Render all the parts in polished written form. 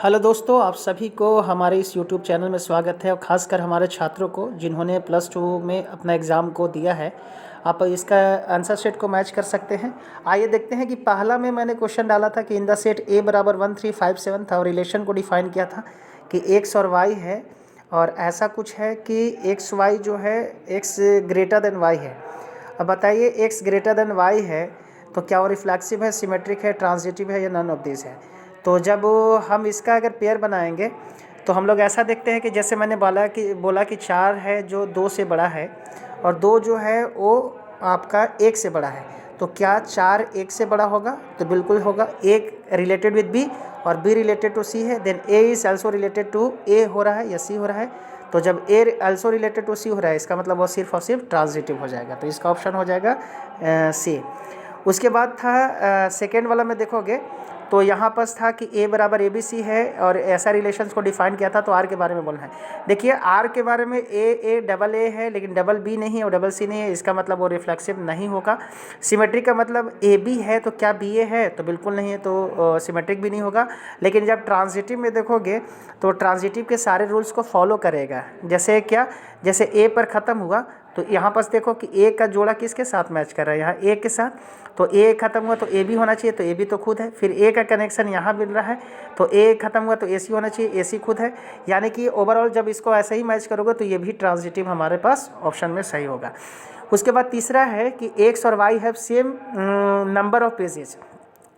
Hello दोस्तों, आप सभी को हमारे इस यूट्यूब चैनल में स्वागत है और ख़ासकर हमारे छात्रों को जिन्होंने +2 में अपना एग्ज़ाम को दिया है। आप इसका आंसर सेट को मैच कर सकते हैं। आइए देखते हैं कि पहला में मैंने क्वेश्चन डाला था कि इन द सेट A बराबर 1357 था और रिलेशन को डिफ़ाइन किया था कि x और y है और ऐसा कुछ है कि एक्स वाई जो है x ग्रेटर देन y है। अब बताइए x ग्रेटर देन y है तो क्या वो रिफ्लेक्सिव है, सिमेट्रिक है, ट्रांजिटिव है या नन ऑफ दिस है। तो जब हम इसका अगर पेयर बनाएंगे तो हम लोग ऐसा देखते हैं कि जैसे मैंने बोला कि 4 है जो 2 से बड़ा है और 2 जो है वो आपका 1 से बड़ा है। तो क्या 4 1 से बड़ा होगा? तो बिल्कुल होगा। एक रिलेटेड विद बी और बी रिलेटेड टू सी है, then A is also related to A हो रहा है या सी हो रहा है। तो जब ए ऑल्सो रिलेटेड टू सी हो रहा है इसका मतलब वो सिर्फ और सिर्फ ट्रांजिटिव हो जाएगा। तो इसका ऑप्शन हो जाएगा सी। उसके बाद था सेकेंड वाला में देखोगे तो यहाँ पर था कि a बराबर ABC है और ऐसा रिलेशंस को डिफाइन किया था। तो r के बारे में बोलना है। देखिए r के बारे में डबल a है लेकिन डबल b नहीं है और डबल c नहीं है, इसका मतलब वो रिफ्लेक्सिव नहीं होगा। सिमेट्रिक का मतलब AB है तो क्या BA है? तो बिल्कुल नहीं है, तो सिमेट्रिक भी नहीं होगा। लेकिन जब ट्रांजिटिव में देखोगे तो ट्रांजिटिव के सारे रूल्स को फॉलो करेगा। जैसे क्या, जैसे a पर ख़त्म हुआ तो यहाँ पर देखो कि ए का जोड़ा किसके साथ मैच कर रहा है, यहाँ ए के साथ। तो ए ख़त्म हुआ तो ए भी होना चाहिए, तो ए भी तो खुद है। फिर ए का कनेक्शन यहाँ मिल रहा है तो ए ख़त्म हुआ तो ए सी होना चाहिए, ए सी खुद है। यानी कि ओवरऑल जब इसको ऐसे ही मैच करोगे तो ये भी ट्रांजिटिव हमारे पास ऑप्शन में सही होगा। उसके बाद तीसरा है कि एक्स और why have same number of pages.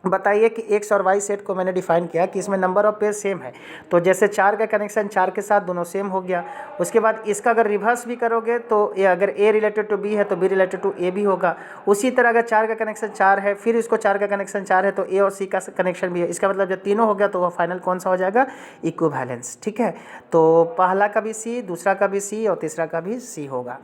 बताइए कि एक्स और वाई सेट को मैंने डिफाइन किया कि इसमें नंबर ऑफ पेज सेम है। तो जैसे 4 का कनेक्शन 4 के साथ दोनों सेम हो गया। उसके बाद इसका अगर रिवर्स भी करोगे तो ये अगर ए रिलेटेड टू बी है तो बी रिलेटेड टू ए भी होगा। उसी तरह अगर 4 का कनेक्शन 4 है फिर इसको 4 का कनेक्शन 4 है तो ए और सी का कनेक्शन भी है। इसका मतलब जब तीनों हो गया तो वह फाइनल कौन सा हो जाएगा? इक्विवेलेंस। ठीक है, तो पहला का भी सी, दूसरा का भी सी और तीसरा का भी सी होगा।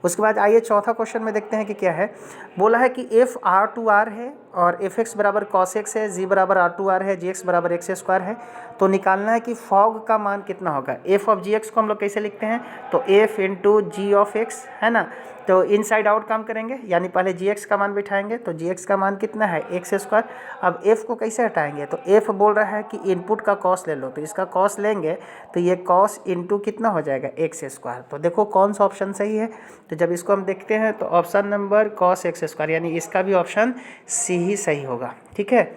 उसके बाद आइए चौथा क्वेश्चन में देखते हैं कि क्या है। बोला है कि एफ आर टू आर है और एफ एक्स बराबर कॉस एक्स है, जी बराबर आर टू आर है, जी एक्स बराबर एक्स स्क्वायर है। तो निकालना है कि फॉग का मान कितना होगा। एफ ऑफ जी एक्स को हम लोग कैसे लिखते हैं? तो F into G of X है ना। तो इनसाइड आउट काम करेंगे, यानी पहले जी एक्स का मान बिठाएंगे। तो जी एक्स का मान कितना है? X square. अब एफ को कैसे हटाएंगे? तो एफ बोल रहा है कि इनपुट का कॉस ले लो, तो इसका कॉस लेंगे तो ये कॉस इंटू कितना हो जाएगा? X square. तो देखो कौन सा ऑप्शन सही है। तो जब इसको हम देखते हैं तो option number cos x square, यानी इसका भी ऑप्शन सी ही सही होगा। ठीक है,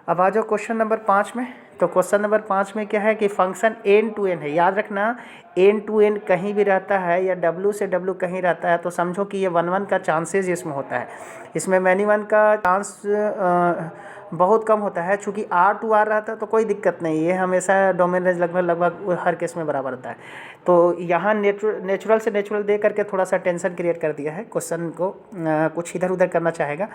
अब आ जाओ क्वेश्चन नंबर 5 में। तो क्वेश्चन नंबर 5 में क्या है कि फंक्शन एन टू एन है। याद रखना, एन टू एन कहीं भी रहता है या डब्ल्यू से डब्ल्यू कहीं रहता है तो समझो कि ये 1 1 का चांसेस इसमें होता है। इसमें मैनी 1 का चांस बहुत कम होता है। चूँकि आर टू आर रहता है तो कोई दिक्कत नहीं, ये हमेशा डोमेन रेंज लगभग हर केस में बराबर होता है। तो यहाँ नेचुरल से नेचुरल दे करके थोड़ा सा टेंशन क्रिएट कर दिया है, क्वेश्चन को कुछ इधर उधर करना चाहेगा।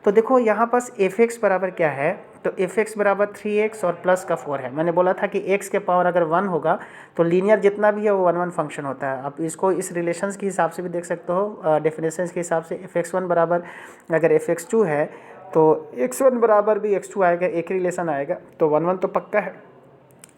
तो देखो यहाँ पास एफ एक्स बराबर क्या है, तो एफ एक्स बराबर 3x और प्लस का 4 है। मैंने बोला था कि x के पावर अगर 1 होगा तो लीनियर जितना भी है वो 1 1 फंक्शन होता है। आप इसको इस रिलेशंस के हिसाब से भी देख सकते हो, डेफिनेशंस के हिसाब से। fx1 बराबर अगर fx2 है तो x1 बराबर भी x2 आएगा, एक रिलेशन आएगा। तो 1 1 तो पक्का है।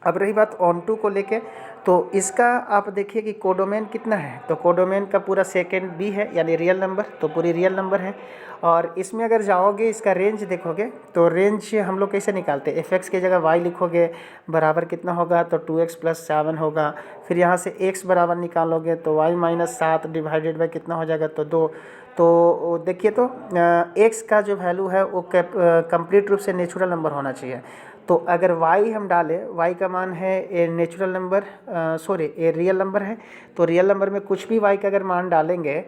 अब रही बात ऑन टू को लेके, तो इसका आप देखिए कि कोडोमेन कितना है। तो कोडोमेन का पूरा सेकेंड बी है, यानी रियल नंबर, तो पूरी रियल नंबर है। और इसमें अगर जाओगे इसका रेंज देखोगे तो रेंज हम लोग कैसे निकालते हैं? एफ एक्स की जगह वाई लिखोगे बराबर कितना होगा? तो 2x + 7 होगा। फिर यहाँ से x बराबर निकालोगे तो y - 7 डिवाइडेड बाई कितना हो जाएगा? तो 2। तो देखिए तो x का जो वैल्यू है वो कंप्लीट रूप से नेचुरल नंबर होना चाहिए। तो अगर y हम डालें, y का मान है a natural number, a real number है। तो रियल नंबर में कुछ भी y का अगर मान डालेंगे,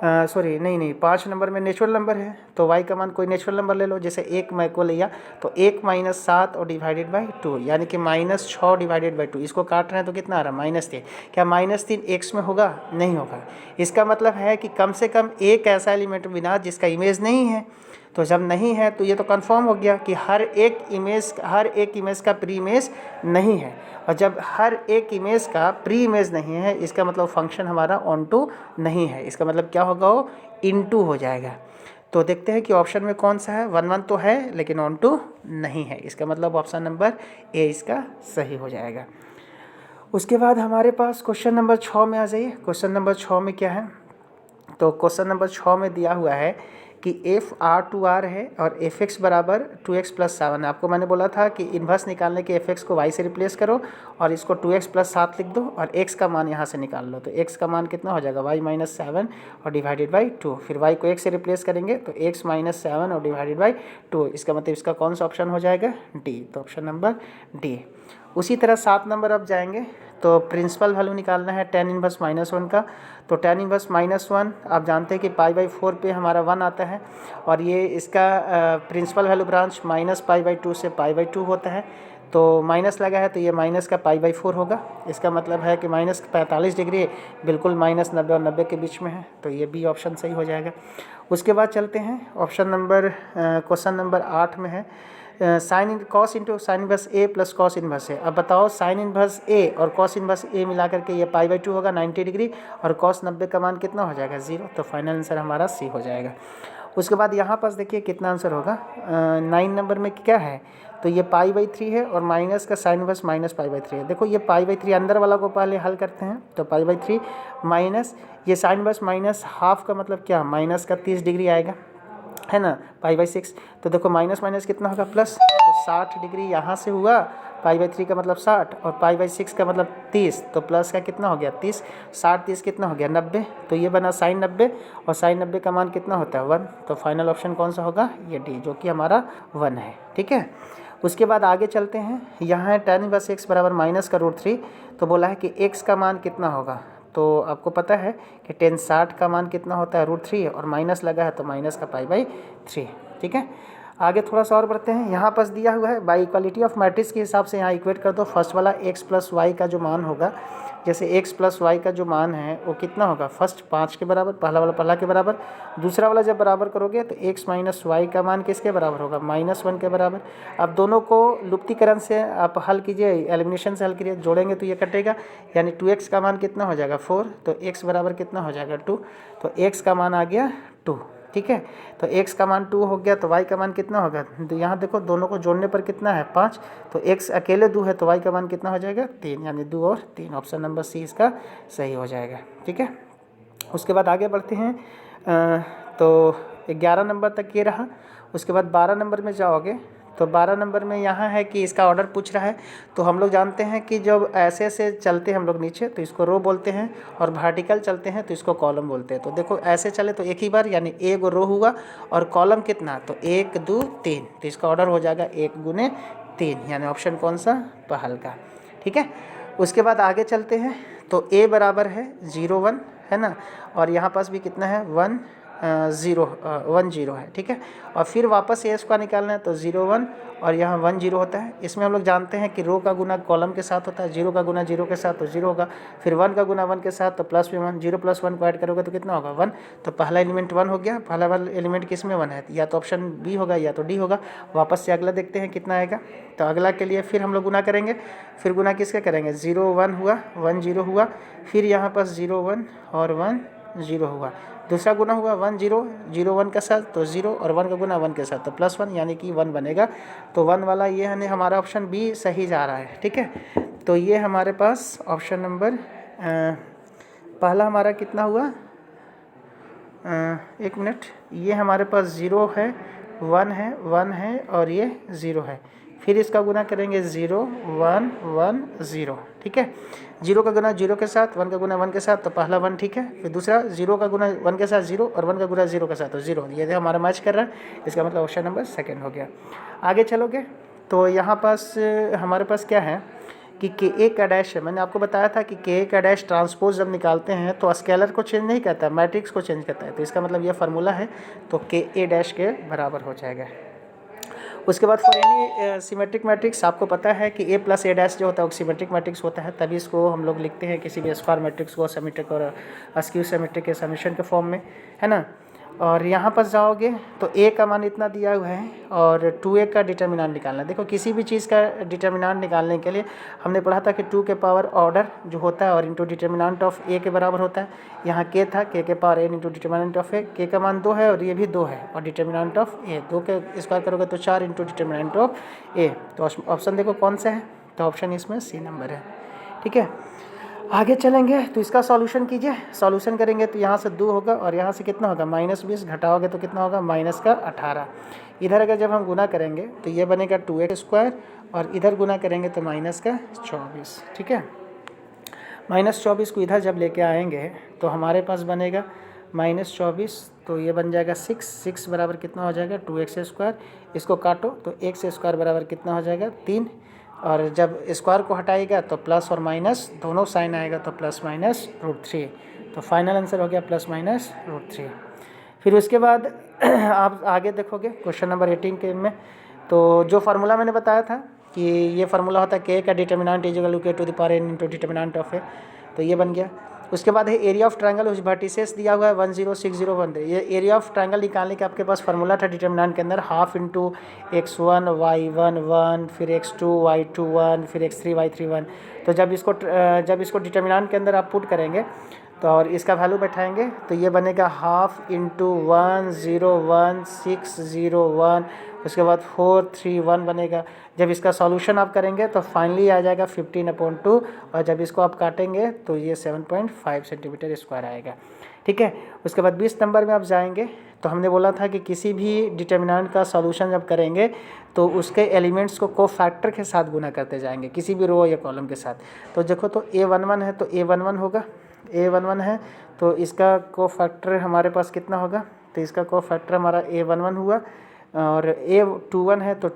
नहीं 5 नंबर में नेचुरल नंबर है तो y का मान कोई नेचुरल नंबर ले लो। जैसे 1 मैं को लिया तो 1 - 7 और डिवाइडेड बाई 2, यानी कि -6 डिवाइडेड बाई 2। इसको काट रहे हैं तो कितना आ रहा है? -3। क्या -3 x में होगा? नहीं होगा। इसका मतलब है कि कम से कम एक ऐसा एलिमेंट बिना जिसका इमेज नहीं है। तो जब नहीं है तो ये तो कंफर्म हो गया कि हर एक इमेज का प्री इमेज नहीं है। और जब हर एक इमेज का प्री इमेज नहीं है इसका मतलब फंक्शन हमारा ऑन टू नहीं है। इसका मतलब क्या होगा? वो इनटू हो जाएगा। तो देखते हैं कि ऑप्शन में कौन सा है। 1 1 तो है लेकिन ऑन टू नहीं है। इसका मतलब ऑप्शन नंबर ए इसका सही हो जाएगा। उसके बाद हमारे पास क्वेश्चन नंबर 6 में आ जाइए। क्वेश्चन नंबर 6 में क्या है? तो क्वेश्चन नंबर 6 में दिया हुआ है कि एफ आर टू आर है और एफ एक्स बराबर 2x प्लस 7 है। आपको मैंने बोला था कि इन्वर्स निकालने के एफ एक्स को y से रिप्लेस करो और इसको 2x प्लस 7 लिख दो और x का मान यहाँ से निकाल लो। तो x का मान कितना हो जाएगा y माइनस 7 और डिवाइडेड बाई 2। फिर y को x से रिप्लेस करेंगे तो x माइनस 7 और डिवाइडेड बाई 2। इसका मतलब इसका कौन सा ऑप्शन हो जाएगा? डी। तो ऑप्शन नंबर डी। उसी तरह 7 नंबर अब जाएंगे तो प्रिंसिपल वैल्यू निकालना है tan इनवर्स -1 का। तो tan इनवर्स -1 आप जानते हैं कि π/4 पे हमारा 1 आता है और ये इसका प्रिंसिपल वैल्यू ब्रांच -π/2 से π/2 होता है। तो माइनस लगा है तो ये माइनस का π/4 होगा। इसका मतलब है कि -45 डिग्री बिल्कुल -90 और 90 के बीच में है। तो ये बी ऑप्शन सही हो जाएगा। उसके बाद चलते हैं ऑप्शन नंबर क्वेश्चन नंबर 8 में है sine cos into sine inverse A plus cos inverse A. अब बताओ साइन इनवर्स ए और कॉस इनवर्स ए मिला करके ये π/2 होगा 90 डिग्री और कॉस 90 का मान कितना हो जाएगा? 0। तो फाइनल आंसर हमारा सी हो जाएगा। उसके बाद यहाँ पास देखिए कितना आंसर होगा। 9 नंबर में क्या है? तो ये π/3 है और माइनस का साइन इनवर्स माइनस π/3 है। देखो ये π/3 अंदर वाला को पहले हल करते हैं। तो π/3 माइनस ये साइन इनवर्स माइनस हाफ का मतलब क्या? माइनस का 30 डिग्री आएगा, है ना, π/6। तो देखो माइनस माइनस कितना होगा? प्लस। तो 60 डिग्री यहाँ से हुआ, π/3 का मतलब 60 और π/6 का मतलब 30। तो प्लस का कितना हो गया? 30। 60 30 कितना हो गया? 90। तो ये बना साइन 90 और साइन 90 का मान कितना होता है? 1। तो फाइनल ऑप्शन कौन सा होगा? ये डी, जो कि हमारा 1 है। ठीक है। उसके बाद आगे चलते हैं। यहाँ है tan इनवर्स x बराबर माइनस का √3। तो बोला है कि x का मान कितना होगा? तो आपको पता है कि tan 60 का मान कितना होता है? √3 और माइनस लगा है तो माइनस का π/3। ठीक है। आगे थोड़ा सा और बढ़ते हैं। यहाँ पास दिया हुआ है बाई इक्वालिटी ऑफ मैट्रिक्स के हिसाब से यहाँ इक्वेट कर दो। फर्स्ट वाला x प्लस वाई का जो मान होगा, जैसे x प्लस वाई का जो मान है वो कितना होगा? फर्स्ट 5 के बराबर, पहला वाला पहला के बराबर। दूसरा वाला जब बराबर करोगे तो x माइनस वाई का मान किसके बराबर होगा? -1 के बराबर। अब दोनों को लुप्तीकरण से आप हल कीजिए, एलिमिनेशन से हल कीजिए, जोड़ेंगे तो ये कटेगा, यानी 2x का मान कितना हो जाएगा? 4। तो x बराबर कितना हो जाएगा? 2। तो x का मान आ गया 2। ठीक है। तो x का मान 2 हो गया तो y का मान कितना होगा? तो यहाँ देखो दोनों को जोड़ने पर कितना है? 5। तो x अकेले 2 है तो y का मान कितना हो जाएगा? 3, यानी 2 और 3। ऑप्शन नंबर सी इसका सही हो जाएगा। ठीक है। उसके बाद आगे बढ़ते हैं। तो 11 नंबर तक ये रहा। उसके बाद 12 नंबर में जाओगे तो 12 नंबर में यहाँ है कि इसका ऑर्डर पूछ रहा है। तो हम लोग जानते हैं कि जब ऐसे ऐसे चलते हैं हम लोग नीचे तो इसको रो बोलते हैं और वर्टिकल चलते हैं तो इसको कॉलम बोलते हैं। तो देखो ऐसे चले तो एक ही बार, यानी एक रो हुआ और कॉलम कितना? तो 1 2 3। तो इसका ऑर्डर हो जाएगा 1 गुने 3, यानी ऑप्शन कौन सा? पहल का। ठीक है। उसके बाद आगे चलते हैं। तो a बराबर है 0 1, है ना, और यहाँ पास भी कितना है? 1 0 है। ठीक है। और फिर वापस ए स्क्वायर निकालना है तो 0 1 और यहाँ 1 0 होता है। इसमें हम लोग जानते हैं कि रो का गुना कॉलम के साथ होता है, 0 का गुना 0 के साथ तो 0 होगा, फिर 1 का गुना 1 के साथ तो प्लस में 1, 0 + 1 को ऐड करोगे तो कितना होगा? 1। तो पहला एलिमेंट 1 हो गया। पहला वाला एलिमेंट किस में 1 है? या तो ऑप्शन बी होगा या तो डी होगा। वापस से अगला देखते हैं कितना आएगा। तो अगला के लिए फिर हम लोग गुना करेंगे। फिर गुना किसका करेंगे? 0 1 हुआ, 1 0 हुआ, फिर यहाँ पास 0 1 और 1 0 हुआ। दूसरा गुना हुआ 1 0 0 1 के साथ तो 0 और 1 का गुना 1 के साथ तो +1, यानी कि 1 बनेगा। तो 1 वाला ये है हमारा ऑप्शन बी सही जा रहा है। ठीक है। तो ये हमारे पास ऑप्शन नंबर पहला हमारा कितना हुआ? 1 मिनट। ये हमारे पास 0 है, 1 है और ये 0 है। फिर इसका गुना करेंगे 0 1 1 0। ठीक है। 0 का गुना 0 के साथ, 1 का गुना 1 के साथ तो पहला 1। ठीक है। फिर दूसरा 0 का गुना 1 के साथ 0 और 1 का गुना 0 के साथ तो 0। ये हमारा मैच कर रहा है। इसका मतलब ऑप्शन नंबर सेकंड हो गया। आगे चलोगे तो यहाँ पास हमारे पास क्या है कि के का डैश है। मैंने आपको बताया था कि के का डैश ट्रांसपोज जब निकालते हैं तो स्केलर को चेंज नहीं करता, मैट्रिक्स को चेंज करता है। तो इसका मतलब ये फार्मूला है। तो के डैश के बराबर हो जाएगा। उसके बाद फॉर एनी सिमेट्रिक मैट्रिक्स आपको पता है कि a + a' जो होता है वो सिमेट्रिक मैट्रिक्स होता है, तभी इसको हम लोग लिखते हैं किसी भी स्क्वायर मैट्रिक्स को सिमेट्रिक और स्क्यू सिमेट्रिक के समीशन के फॉर्म में, है ना। और यहाँ पर जाओगे तो a का मान इतना दिया हुआ है और 2a का डिटर्मिनेंट निकालना है। देखो किसी भी चीज़ का डिटर्मिनेंट निकालने के लिए हमने पढ़ा था कि 2 के पावर ऑर्डर जो होता है और इंटू डिटर्मिनेंट ऑफ a के बराबर होता है। यहाँ k था, k के power n into determinant of a। k का मान 2 है और ये भी 2 है और डिटर्मिनेंट ऑफ a 2 के स्क्वायर करोगे तो 4 इंटू डिटर्मिनेंट ऑफ a। तो ऑप्शन देखो कौन सा है? तो ऑप्शन इसमें सी नंबर है। ठीक है। आगे चलेंगे तो इसका सॉल्यूशन कीजिए। सॉल्यूशन करेंगे तो यहाँ से 2 होगा और यहाँ से कितना होगा -20, घटाओगे तो कितना होगा -18। इधर अगर जब हम गुना करेंगे तो ये बनेगा 2x² और इधर गुना करेंगे तो -24। ठीक है, -24 को इधर जब लेके आएंगे तो हमारे पास बनेगा -24, तो ये बन जाएगा 6 बराबर कितना हो जाएगा 2x²। इसको काटो तो x² बराबर कितना हो जाएगा 3, और जब स्क्वायर को हटाएगा तो प्लस और माइनस दोनों साइन आएगा तो +-√3। तो फाइनल आंसर हो गया +-√3। फिर उसके बाद आप आगे देखोगे क्वेश्चन नंबर 18 के में, तो जो फार्मूला मैंने बताया था कि ये फार्मूला होता है k का determinant equal to k to the power n into determinant of a, तो ये बन गया। उसके बाद है एरिया ऑफ ट्रायंगल उस वर्टिसेस दिया हुआ है 1 0 6 0 1 3। ये एरिया ऑफ ट्रायंगल निकालने के आपके पास फार्मूला था डिटर्मिनेंट के अंदर, ½ इंटू x1 y1 1, फिर x2 y2 1, फिर x3 y3 1। तो जब इसको डिटर्मिनेंट के अंदर आप पुट करेंगे तो और इसका वैल्यू बैठाएंगे तो ये बनेगा ½ इंटू 1 0 1 6 0 1, उसके बाद 4 3 1 बनेगा। जब इसका सॉल्यूशन आप करेंगे तो फाइनली आ जाएगा 15/2, और जब इसको आप काटेंगे तो ये 7.5 सेंटीमीटर स्क्वायर आएगा। ठीक है, उसके बाद 20 नंबर में आप जाएंगे तो हमने बोला था कि किसी भी डिटर्मिनेंट का सॉल्यूशन जब करेंगे तो उसके एलिमेंट्स को कोफैक्टर के साथ गुना करते जाएंगे, किसी भी रो या कॉलम के साथ। तो देखो तो a11 है तो a11 होगा, a11 है तो इसका कोफैक्टर हमारे पास कितना होगा, तो इसका कोफैक्टर हमारा a11 हुआ, और a21 है तो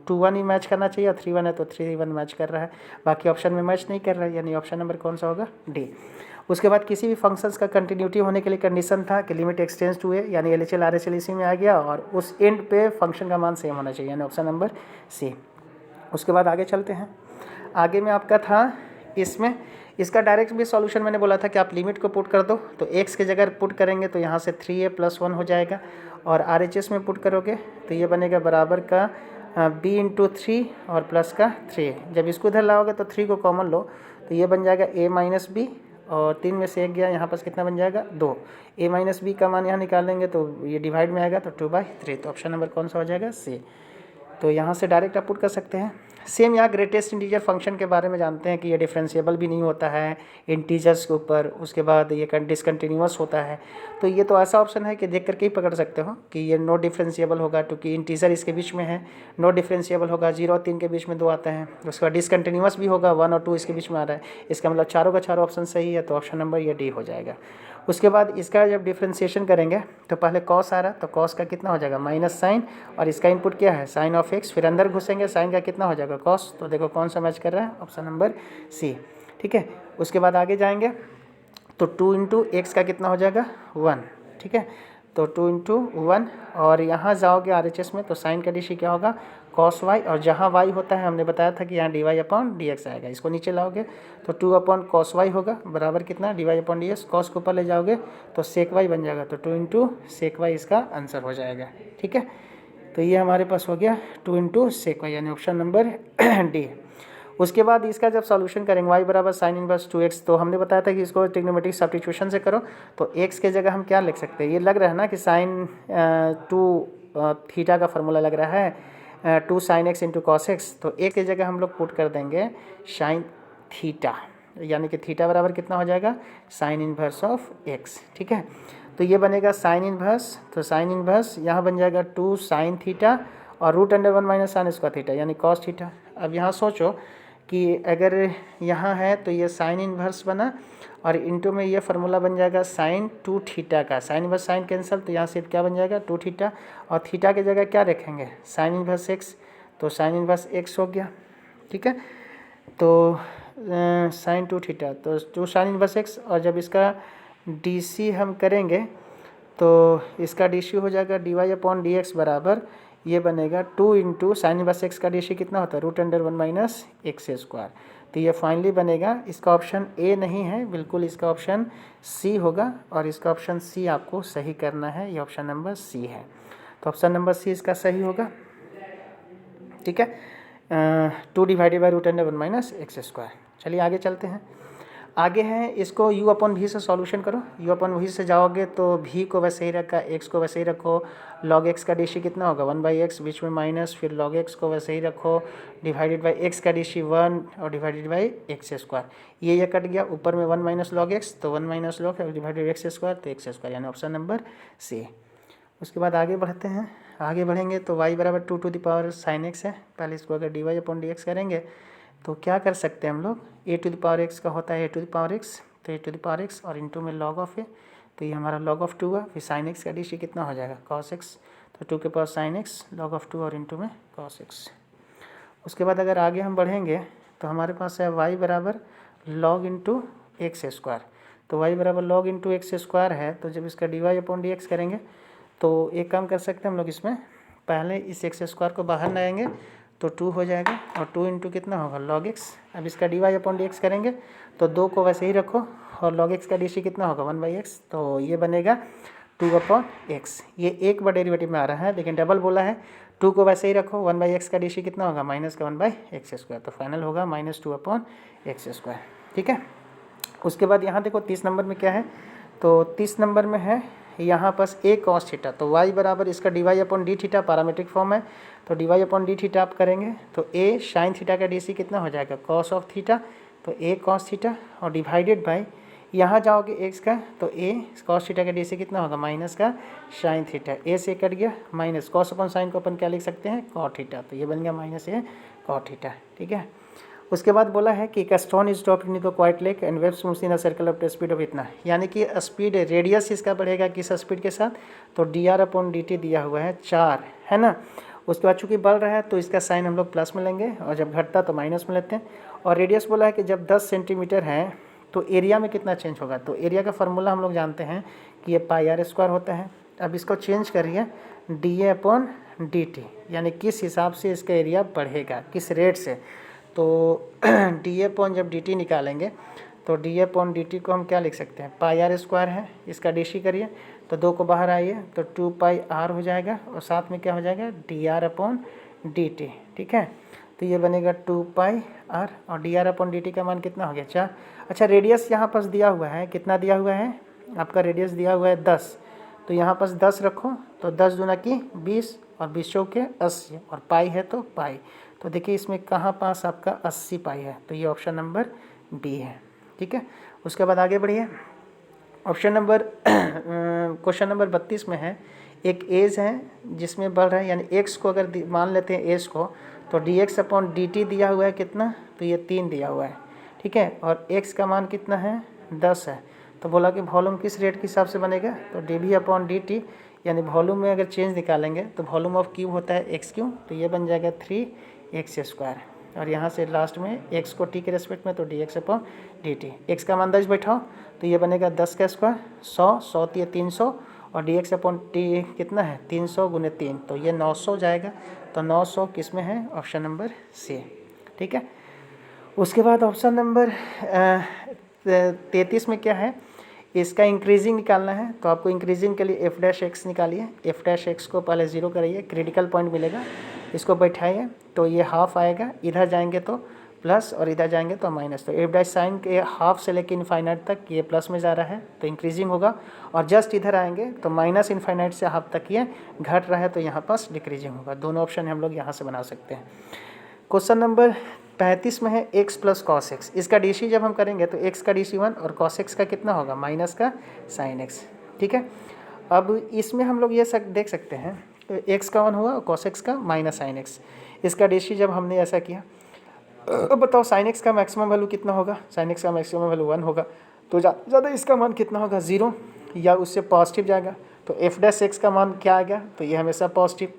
2 1 ही मैच करना चाहिए, और 3 1 है तो 3 1 मैच कर रहा है, बाकी ऑप्शन में मैच नहीं कर रहा है, यानी ऑप्शन नंबर कौन सा होगा डी। उसके बाद किसी भी फंक्शंस का कंटिन्यूटी होने के लिए कंडीशन था कि लिमिट एक्सटेंड्स टू ए, यानी LHL RHL इसी में आ गया, और उस एंड पे फंक्शन का मान सेम होना चाहिए, यानी ऑप्शन नंबर सी। उसके बाद आगे चलते हैं। आगे में आपका था इसमें इसका डायरेक्ट भी सॉल्यूशन मैंने बोला था कि आप लिमिट को पुट कर दो, तो x के जगह पुट करेंगे तो यहाँ से 3a + 1 हो जाएगा, और RHS में पुट करोगे तो ये बनेगा बराबर का b इंटू 3 और प्लस का 3। जब इसको इधर लाओगे तो 3 को कॉमन लो तो ये बन जाएगा a - b, और 3 में से 1 गया, यहाँ पास कितना बन जाएगा 2। a - b का मान यहाँ निकालेंगे तो ये डिवाइड में आएगा तो 2/3, तो ऑप्शन नंबर कौन सा हो जाएगा सी। तो यहाँ से डायरेक्ट आप पुट कर सकते हैं। सेम यहाँ ग्रेटेस्ट इंटीजर फंक्शन के बारे में जानते हैं कि ये डिफरेंशिएबल भी नहीं होता है इंटीजर्स के ऊपर, उसके बाद ये डिसकंटिन्यूअस होता है। तो ये तो ऐसा ऑप्शन है कि देख करके ही पकड़ सकते हो कि ये नॉट डिफरेंशिएबल होगा, क्योंकि इंटीजर इसके बीच में है। नॉट डिफरेंशिएबल होगा, 0 और 3 के बीच में 2 आते हैं। उसके बाद डिसकंटिन्यूअस भी होगा, 1 और 2 इसके बीच में आ रहा है। इसका मतलब चारों का चारों ऑप्शन सही है, तो ऑप्शन नंबर ये डी हो जाएगा। उसके बाद इसका जब डिफ्रेंशिएशन करेंगे तो पहले कॉस आ रहा, तो कॉस का कितना हो जाएगा माइनस साइन, और इसका इनपुट क्या है साइन ऑफ x, फिर अंदर घुसेंगे साइन का कितना हो जाएगा कॉस। तो देखो कौन सा मैच कर रहा है, ऑप्शन नंबर सी। ठीक है, उसके बाद आगे जाएंगे तो 2 इंटू एक्स का कितना हो जाएगा 1। ठीक है, तो 2 इंटू 1, और यहाँ जाओगे RHS में तो साइन का डिशी क्या होगा cos y, और जहाँ y होता है हमने बताया था कि यहाँ dy/dx आएगा। इसको नीचे लाओगे तो 2/cos y होगा, बराबर कितना dy/dx। cos को ऊपर ले जाओगे तो sec y बन जाएगा, तो 2 इंटू sec y इसका आंसर हो जाएगा। ठीक है, तो ये हमारे पास हो गया 2 इंटू sec y, यानी ऑप्शन नंबर डी। उसके बाद इसका जब सॉल्यूशन करेंगे y बराबर साइन इनवर्स 2x, तो हमने बताया था कि इसको ट्रिग्नोमेट्रिक सब्स्टिट्यूशन से करो, तो x के जगह हम क्या लिख सकते हैं, ये लग रहा है ना कि साइन 2 थीटा का फार्मूला लग रहा है 2 sin x into cos x, तो a के जगह हम लोग पुट कर देंगे साइन थीटा, यानी कि थीटा बराबर कितना हो जाएगा साइन इनवर्स ऑफ x। ठीक है, तो ये बनेगा साइन इनवर्स, तो साइन इनवर्स यहाँ बन जाएगा 2 sin थीटा और √1 - sin स्क्वायर थीटा, यानी कॉस थीटा। अब यहाँ सोचो कि अगर यहाँ है तो ये साइन इनवर्स बना, और इंटू में ये फार्मूला बन जाएगा साइन 2 थीटा का, साइन इनवर्स साइन कैंसिल, तो यहाँ सिर्फ क्या बन जाएगा 2 थीटा, और थीटा की जगह क्या रखेंगे साइन इनवर्स x, तो साइन इनवर्स x हो गया। ठीक है, तो साइन 2 थीटा तो 2 साइन इनवर्स x, और जब इसका DC हम करेंगे तो इसका DC हो जाएगा dy/dx बराबर ये बनेगा 2 इंटू साइन इनवर्स x का DC कितना होता है √1 - x²। तो ये फाइनली बनेगा, इसका ऑप्शन ए नहीं है, बिल्कुल इसका ऑप्शन सी होगा, और इसका ऑप्शन सी आपको सही करना है, ये ऑप्शन नंबर सी है, तो ऑप्शन नंबर सी इसका सही होगा। ठीक है, 2 / √1 - x²। चलिए आगे चलते हैं। आगे है इसको u अपॉन वी से सॉल्यूशन करो, u अपॉन वी से जाओगे तो v को वैसे ही रखा, x को वैसे ही रखो, log x का डीसी कितना होगा 1/x, बीच में माइनस, फिर log x को वैसे ही रखो, डिवाइडेड बाई x का डीसी 1 और डिवाइडेड बाई एक्स स्क्वायर, ये कट गया, ऊपर में 1 माइनस लॉग एक्स तो 1 minus log divided x square तो एक्स स्क्वायर, यानी ऑप्शन नंबर सी। उसके बाद आगे बढ़ते हैं, आगे बढ़ेंगे तो y बराबर 2 to the power sine X है, पहले इसको अगर D Y upon D X करेंगे तो क्या कर सकते हैं हम लोग, A to the power X का होता है A to the power X, तो A to the power X और इंटू में लॉग ऑफ ए, तो ये हमारा लॉग ऑफ 2 हुआ, फिर साइन एक्स का डीसी कितना हो जाएगा कॉस एक्स, तो 2 के power sine x log of 2 और इंटू में कॉस एक्स। उसके बाद अगर आगे हम बढ़ेंगे तो हमारे पास है y बराबर लॉग इंटू एक्स स्क्वायर, तो y बराबर लॉग इंटू एक्स स्क्वायर है, तो जब इसका D Y upon D X करेंगे तो एक काम कर सकते हैं हम लोग, इसमें पहले इस एक्स स्क्वायर को बाहर लाएंगे तो 2 हो जाएगा और 2 इंटू कितना होगा लॉग एक्स, अब इसका D Y upon D X करेंगे तो 2 को वैसे ही रखो और लॉग एक्स का डी सी कितना होगा 1/x, तो ये बनेगा 2/x, ये एक बार डेरिवेटिव में आ रहा है लेकिन डबल बोला है, 2 को वैसे ही रखो, 1/x का डी सी कितना होगा माइनस का 1/x स्क्वायर, तो फाइनल होगा -2/x स्क्वायर। ठीक है, उसके बाद यहाँ देखो 30 नंबर में क्या है, तो 30 नंबर में है यहाँ पास a cos थीटा, तो y बराबर इसका D Y upon D theta parametric form है, तो D Y upon D theta आप करेंगे तो a साइन थीटा का डी कितना हो जाएगा cos ऑफ थीटा, तो a cos थीटा और डिवाइडेड बाई यहाँ जाओगे x का, तो a cos थीटा का डी कितना होगा माइनस का साइन थीटा, a से कट गया माइनस cos अपॉन साइन को अपन क्या लिख सकते हैं cot थीटा, तो ये बन गया माइनस a cot थीटा। ठीक है, उसके बाद बोला है कि एक stone is dropped in the quite lake and waves moves in a circle of the speed of इतना, यानी कि स्पीड रेडियस इसका बढ़ेगा किस स्पीड के साथ, तो D R upon D T दिया हुआ है 4 है ना। उसके बाद चूंकि बढ़ रहा है तो इसका साइन हम लोग प्लस में लेंगे और जब घटता तो माइनस में लेते हैं, और रेडियस बोला है कि जब 10 सेंटीमीटर है तो एरिया में कितना चेंज होगा, तो एरिया का फार्मूला हम लोग जानते हैं कि ये पाई आर स्क्वायर होता है। अब इसको चेंज करिए D A upon D T, यानी किस हिसाब से इसका एरिया बढ़ेगा किस रेट से, तो डी ए अपॉन जब डी टी निकालेंगे तो D A upon D T को हम क्या लिख सकते हैं पाई आर स्क्वायर है, इसका डी सी करिए तो 2 को बाहर आइए तो 2 पाई आर हो जाएगा और साथ में क्या हो जाएगा D R upon D T. ठीक है, तो ये बनेगा 2 पाई आर और D R upon D T का मान कितना हो गया 4। अच्छा, रेडियस यहाँ पास दिया हुआ है, कितना दिया हुआ है आपका रेडियस दिया हुआ है 10, तो यहाँ पास 10 रखो तो 10 दूना की 20 और 20 चौके 80 और पाई है तो पाई, तो देखिए इसमें कहाँ पास आपका 80 पाई है, तो ये ऑप्शन नंबर बी है। ठीक है, उसके बाद आगे बढ़िए, ऑप्शन नंबर क्वेश्चन नंबर 32 में है एक एज है जिसमें बढ़ रहा है, यानी एक्स को अगर मान लेते हैं एज को, तो D x upon D T दिया हुआ है कितना, तो ये 3 दिया हुआ है। ठीक है, और एक्स का मान कितना है 10 है, तो बोला कि वॉल्यूम किस रेट के हिसाब से बनेगा, तो D V upon D T, यानी वॉल्यूम में अगर चेंज निकालेंगे तो वॉल्यूम ऑफ क्यूब होता है एक्स क्यूब, तो ये बन जाएगा 3x स्क्वायर, और यहाँ से लास्ट में x को t के रेस्पेक्ट में तो D x upon D T, x का मान 10 बैठाओ तो ये बनेगा 10 का स्क्वायर 100 ये 300 और डी एक्स अपॉन टी कितना है 300 गुने 3, तो ये 900 जाएगा, तो 900 किस में है ऑप्शन नंबर सी। ठीक है, उसके बाद ऑप्शन नंबर 33 में क्या है, इसका इंक्रीजिंग निकालना है, तो आपको इंक्रीजिंग के लिए एफ डैश एक्स निकालिए, एफ डैश एक्स को पहले 0 करिए, क्रिटिकल पॉइंट मिलेगा, इसको बैठाइए तो ये हाफ आएगा, इधर जाएंगे तो प्लस और इधर जाएंगे तो माइनस, तो एफ डैश साइन के हाफ से लेकर इनफाइनाइट तक ये प्लस में जा रहा है तो इंक्रीजिंग होगा, और जस्ट इधर आएंगे तो माइनस इनफाइनाइट से हाफ तक ये घट रहा है तो यहाँ पास डिक्रीजिंग होगा। दोनों ऑप्शन हम लोग यहाँ से बना सकते हैं। क्वेश्चन नंबर 35 में है x प्लस कॉस एक्स, इसका डी सी जब हम करेंगे तो x का डी सी 1 और कॉस एक्स का कितना होगा माइनस का साइन एक्स। ठीक है, अब इसमें हम लोग ये देख सकते हैं x का 1 हुआ और कॉस एक्स का माइनस साइन एक्स, इसका डी सी जब हमने ऐसा किया, अब बताओ साइन एक्स का मैक्सिमम वैल्यू कितना होगा, साइन एक्स का मैक्सिमम वैल्यू 1 होगा, तो ज़्यादा इसका मान कितना होगा 0 या उससे पॉजिटिव जाएगा, तो एफ डैश एक्स का मान क्या आएगा, तो ये हमेशा पॉजिटिव,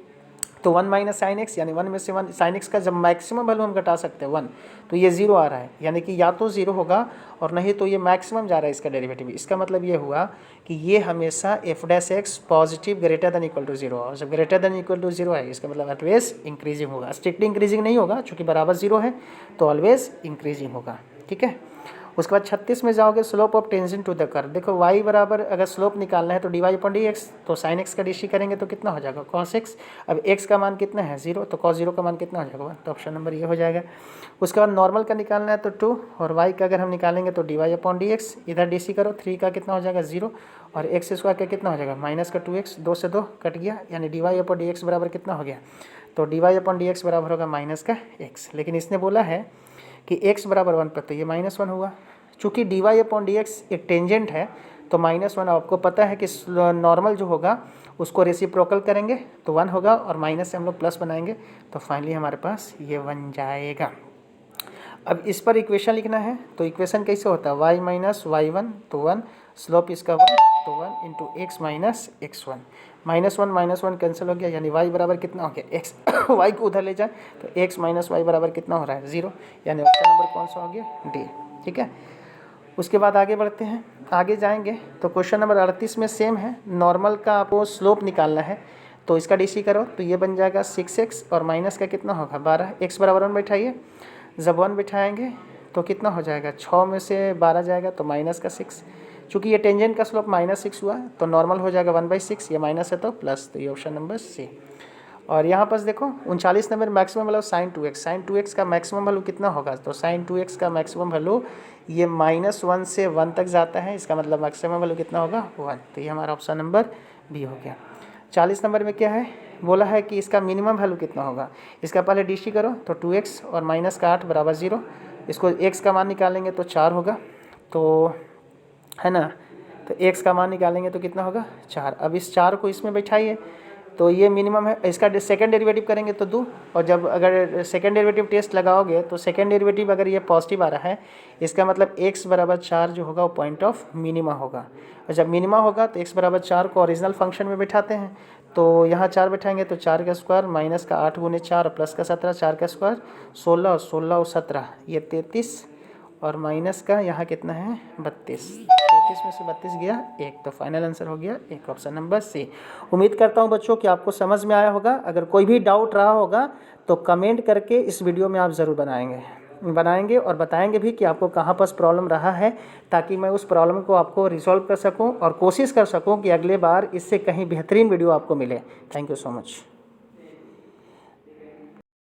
तो 1 माइनस साइन एक्स, यानी 1 में से 1 साइन एक्स का जब मैक्सिमम वैल्यू हम घटा सकते हैं 1, तो ये 0 आ रहा है, यानी कि या तो 0 होगा और नहीं तो ये मैक्सिमम जा रहा है इसका डेरिवेटिव। इसका मतलब ये हुआ कि ये हमेशा F dash X positive greater than equal to 0, और जब ग्रेटर देन इक्वल टू 0 है इसका मतलब ऑलवेज इंक्रीजिंग होगा, स्ट्रिक्टली इंक्रीजिंग नहीं होगा, चूँकि बराबर 0 है तो ऑलवेज इंक्रीजिंग होगा। ठीक है, उसके बाद 36 में जाओगे, slope of tangent to the curve. देखो y बराबर अगर स्लोप निकालना है तो dy/dx, तो sin x का dc करेंगे तो कितना हो जाएगा cos x। अब x का मान कितना है 0, तो cos 0 का मान कितना हो जाएगा 1, तो ऑप्शन नंबर ये हो जाएगा। उसके बाद नॉर्मल का निकालना है तो 2, और y का अगर हम निकालेंगे तो dy/dx, इधर dc करो, 3 का कितना हो जाएगा 0, और x स्क्वायर का कितना हो जाएगा माइनस का 2x, 2 से 2 कट गया, यानी dy/dx बराबर कितना हो गया, तो dy/dx बराबर होगा माइनस का x। लेकिन इसने बोला है कि x बराबर 1 पर, तो ये -1 हुआ। चूँकि dy/dx एक टेंजेंट है तो -1, आपको पता है कि नॉर्मल जो होगा उसको रेसिप्रोकल करेंगे तो 1 होगा, और माइनस से हम लोग प्लस बनाएंगे तो फाइनली हमारे पास ये बन जाएगा। अब इस पर इक्वेशन लिखना है, तो इक्वेशन कैसे होता है, y माइनस y1 तो 1, स्लोप इसका 1 तो 1 into x minus x1, -1 cancel हो गया, यानी y बराबर कितना हो गया x y को उधर ले जाए तो x माइनस y बराबर कितना हो रहा है 0, यानी ऑप्शन नंबर कौन सा हो गया डी। ठीक है, उसके बाद आगे बढ़ते हैं, आगे जाएंगे तो क्वेश्चन नंबर 38 में सेम है, नॉर्मल का आपको स्लोप निकालना है, तो इसका डीसी करो तो ये बन जाएगा 6x, और माइनस का कितना होगा 12, x बराबर 1 बैठाइए, जब 1 बैठाएंगे तो कितना हो जाएगा 6 में से 12 जाएगा तो माइनस का 6, चूँकि ये टेंजेंट का स्लोप -6 हुआ तो नॉर्मल हो जाएगा 1/6, ये माइनस है तो प्लस, तो ये ऑप्शन नंबर सी। और यहाँ पर देखो 39 number maximum value sin 2x का मैक्सिमम वैल्यू कितना होगा, तो sin 2x का मैक्सिमम वैल्यू ये -1 से 1 तक जाता है, इसका मतलब मैक्सिमम वैल्यू कितना होगा 1, तो ये हमारा ऑप्शन नंबर बी हो गया। 40 नंबर में क्या है, बोला है कि इसका मिनिमम वैल्यू कितना होगा, इसका पहले डीसी करो तो 2x और माइनस का 8 बराबर 0, इसको x का मान निकालेंगे तो 4 होगा, तो है ना, तो x का मान निकालेंगे तो कितना होगा 4। अब इस 4 को इसमें बैठाइए तो ये मिनिमम है, इसका सेकंड डेरिवेटिव करेंगे तो 2, और जब अगर सेकंड डेरिवेटिव टेस्ट लगाओगे तो सेकंड डेरिवेटिव अगर ये पॉजिटिव आ रहा है, इसका मतलब x बराबर 4 जो होगा वो पॉइंट ऑफ मिनिमा होगा, और जब मिनिमा होगा तो x बराबर 4 को ओरिजिनल फंक्शन में बैठाते हैं, तो यहाँ 4 बैठाएंगे तो 4 का स्क्वायर माइनस का 8 गुने 4 प्लस का 17, 4 का स्क्वायर 16, और 16 और 17 ये 33, और माइनस का यहाँ कितना है 32, 33 में से 32 गया 1, तो फाइनल आंसर हो गया 1, ऑप्शन नंबर सी। उम्मीद करता हूँ बच्चों कि आपको समझ में आया होगा। अगर कोई भी डाउट रहा होगा तो कमेंट करके इस वीडियो में आप ज़रूर बनाएंगे और बताएंगे भी कि आपको कहाँ पर प्रॉब्लम रहा है, ताकि मैं उस प्रॉब्लम को आपको रिजॉल्व कर सकूँ और कोशिश कर सकूँ कि अगले बार इससे कहीं बेहतरीन वीडियो आपको मिले। Thank you so much.